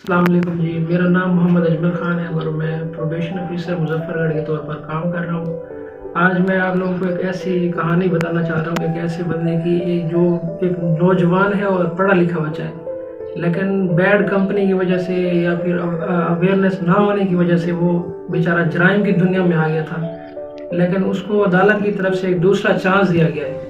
अस्सलाम वालेकुम जी, मेरा नाम मोहम्मद अजमल ख़ान है और मैं प्रोबेशन ऑफिसर मुज़फ़्फ़रगढ़ के तौर पर काम कर रहा हूँ। आज मैं आप लोगों को एक ऐसी कहानी बताना चाह रहा हूँ, एक ऐसे बंदे की जो एक नौजवान है और पढ़ा लिखा बच्चा है, लेकिन बैड कंपनी की वजह से या फिर अवेयरनेस ना होने की वजह से वो बेचारा जराइम की दुनिया में आ गया था। लेकिन उसको अदालत की तरफ से एक दूसरा चांस दिया गया है,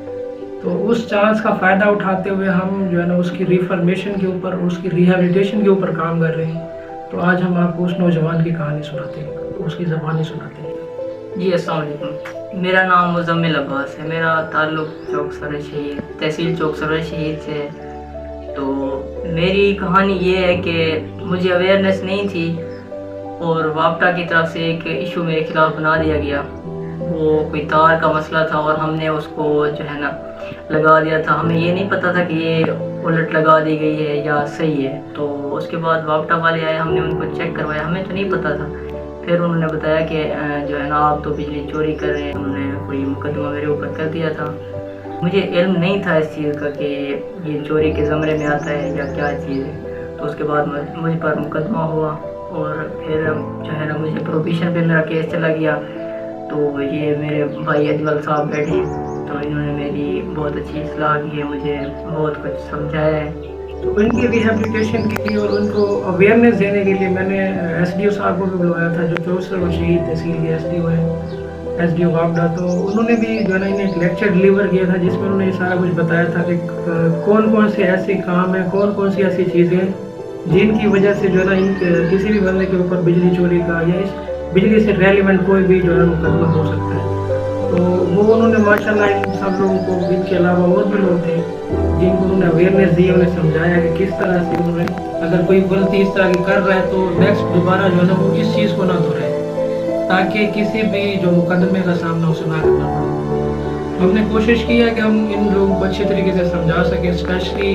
तो उस चांस का फ़ायदा उठाते हुए हम जो है ना उसकी रिफॉर्मेशन के ऊपर, उसकी रिहैबिलिटेशन के ऊपर काम कर रहे हैं। तो आज हम आपको उस नौजवान की कहानी सुनाते हैं, उसकी ज़बानी सुनाते हैं। जी अस्सलाम वालेकुम। मेरा नाम मुज़म्मिल अब्बास है। मेरा ताल्लुक़ चौक सराय शहीद तहसील चौक सराय शहीद से है। तो मेरी कहानी ये है कि मुझे अवेयरनेस नहीं थी और वापटा की तरफ से एक इशू मेरे ख़िलाफ़ बना दिया गया। वो कोई तार का मसला था और हमने उसको जो है ना लगा दिया था। हमें ये नहीं पता था कि ये उलट लगा दी गई है या सही है। तो उसके बाद वापटा वाले आए, हमने उनको चेक करवाया, हमें तो नहीं पता था। फिर उन्होंने बताया कि जो है ना आप तो बिजली चोरी कर रहे हैं। उन्होंने कोई मुकदमा मेरे ऊपर कर दिया था। मुझे इल्म नहीं था इस चीज़ का कि ये चोरी के ज़मरे में आता है या क्या चीज़ है। तो उसके बाद मुझ पर मुकदमा हुआ और फिर जो है ना मुझे प्रोबेशन पे मेरा केस चला गया। तो ये मेरे भाई अजमल साहब बैठे, तो इन्होंने मेरी बहुत अच्छी सलाह की है, मुझे बहुत कुछ समझाया है। तो उनकी रिहैबिलिटेशन के लिए और उनको अवेयरनेस देने के लिए मैंने एसडीओ साहब को भी बुलवाया था, जो चौक सराय शहीद तहसील के एसडीओ हैं, एसडीओ वापडा। तो उन्होंने भी जो है ना इन्हें एक लेक्चर डिलीवर किया था, जिसमें उन्होंने ये सारा कुछ बताया था कि कौन कौन से ऐसे काम हैं, कौन कौन सी ऐसी चीज़ें हैं जिनकी वजह से जो है ना किसी भी बंदे के ऊपर बिजली चोरी का या इस बिजली से रेलिवेंट कोई भी जो है मुकदमा हो सकता है। तो वो उन्होंने माशाल्लाह इन सब लोगों को, इनके अलावा और भी लोग थे जिनको उन्होंने अवेयरनेस दी, उन्हें समझाया कि किस तरह से उन्होंने अगर कोई गलती इस तरह की कर रहा है तो नेक्स्ट दोबारा जो है ना वो इस चीज़ को ना दोहराए, ताकि किसी भी जो मुकदमे का सामना उसे ना करना पड़े। हमने कोशिश की है कि हम इन लोगों को अच्छे तरीके से समझा सकें। स्पेशली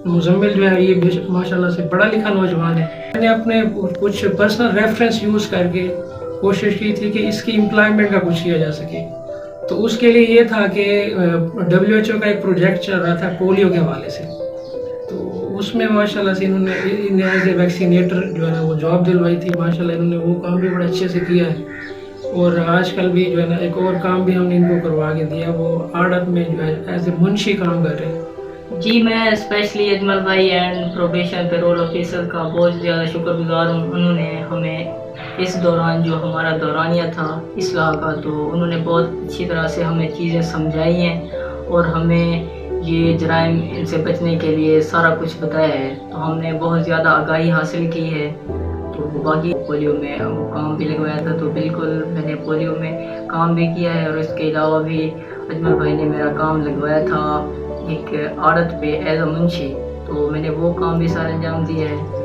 मुजम्मिल जो है ये माशाल्लाह से पढ़ा लिखा नौजवान है। मैंने अपने कुछ पर्सनल रेफरेंस यूज़ करके कोशिश की थी कि इसकी एम्प्लॉयमेंट का कुछ किया जा सके। तो उसके लिए ये था कि WHO का एक प्रोजेक्ट चल रहा था पोलियो के हवाले से। तो उसमें माशाल्लाह से इन्होंने एज ए वैक्सीनेटर जो है ना वो जॉब दिलवाई थी। माशाल्लाह इन्होंने वो काम भी बड़े अच्छे से किया है और आजकल भी जो है ना एक और काम भी हमने इनको करवा के दिया, वो आड़त में जो है एज ए मुंशी काम कर रहे हैं। जी मैं स्पेशली अजमल भाई एंड प्रोबेशन पेरोल ऑफिसर का बहुत ज़्यादा शुक्रगुजार हूँ। उन्होंने हमें इस दौरान जो हमारा दौरानिया था इस्लाह का, तो उन्होंने बहुत अच्छी तरह से हमें चीज़ें समझाई हैं और हमें ये जराइम इनसे बचने के लिए सारा कुछ बताया है। तो हमने बहुत ज़्यादा आगाही हासिल की है। तो बाकी पोलियो में वो काम भी लगवाया था, तो बिल्कुल मैंने पोलियो में काम भी किया है। और इसके अलावा भी अजमल भाई ने मेरा काम लगवाया था एक आड़त पे एज अ मुंशी, तो मैंने वो काम भी सारे अंजाम दिया है।